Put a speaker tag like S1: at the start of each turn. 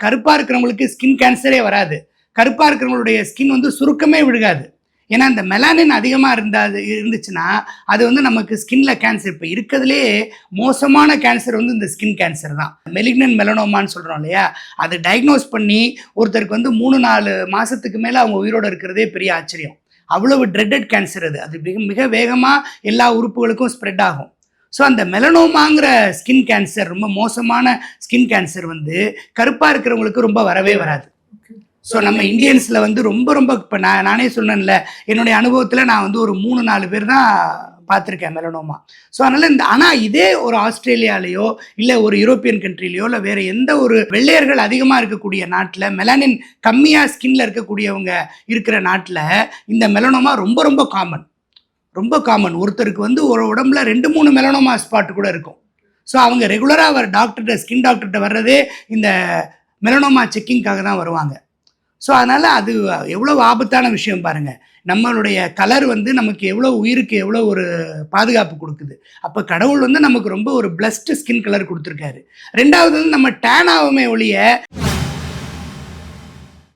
S1: கருப்பாக இருக்கிறவங்களுக்கு ஸ்கின் கேன்சரே வராது. கருப்பாக இருக்கிறவங்களுடைய ஸ்கின் வந்து சுருக்கமே விழுகாது. ஏன்னா இந்த மெலானின் அதிகமாக இருந்துச்சுன்னா அது வந்து நமக்கு ஸ்கின்ல கேன்சர். இப்போ இருக்கிறதுலே மோசமான கேன்சர் வந்து இந்த ஸ்கின் கேன்சர் தான். மெலிக்னன்ட் மெலனோமான்னு சொல்கிறோம் இல்லையா, அதை டயக்னோஸ் பண்ணி ஒருத்தருக்கு வந்து 3-4 மாதத்துக்கு மேலே அவங்க உயிரோடு இருக்கிறதே பெரிய ஆச்சரியம். அவ்வளவு ட்ரெட்டட் கேன்சர் அது. அது மிக வேகமாக எல்லா உறுப்புகளுக்கும் ஸ்ப்ரெட் ஆகும். ஸோ அந்த மெலனோமாங்கிற ஸ்கின் கேன்சர், ரொம்ப மோசமான ஸ்கின் கேன்சர் வந்து கருப்பாக இருக்கிறவங்களுக்கு ரொம்ப வரவே வராது. ஸோ நம்ம இந்தியன்ஸில் வந்து ரொம்ப இப்போ நானே சொன்னேன்ல, என்னுடைய அனுபவத்தில் நான் வந்து ஒரு 3-4 பேர் தான் பார்த்துருக்கேன் மெலனோமா. ஸோ அதனால் ஆனால் இதே ஒரு ஆஸ்திரேலியாலேயோ இல்லை ஒரு யூரோப்பியன் கண்ட்ரிலையோ இல்லை வேறு எந்த ஒரு வெள்ளையர்கள் அதிகமாக இருக்கக்கூடிய நாட்டில், மெலானின் கம்மியாக ஸ்கின்ல இருக்கக்கூடியவங்க இருக்கிற நாட்டில் இந்த மெலனோமா ரொம்ப காமன். ஒருத்தருக்கு வந்து ஒரு உடம்புல 2-3 மெலனோமா ஸ்பாட் கூட இருக்கும். ஸோ அவங்க ரெகுலராக ஸ்கின் டாக்டர்கிட்ட வர்றதே இந்த மெலனோமா செக்கிங்காக தான் வருவாங்க. ஸோ அதனால் அது எவ்வளோ ஆபத்தான விஷயம் பாருங்கள். நம்மளுடைய கலர் வந்து நமக்கு எவ்வளோ உயிருக்கு எவ்வளோ ஒரு பாதுகாப்பு கொடுக்குது. அப்போ கடவுள் வந்து நமக்கு ரொம்ப ஒரு பிளஸ்டு ஸ்கின் கலர் கொடுத்துருக்காரு. ரெண்டாவது வந்து நம்ம டேன் ஆகுமே ஒழிய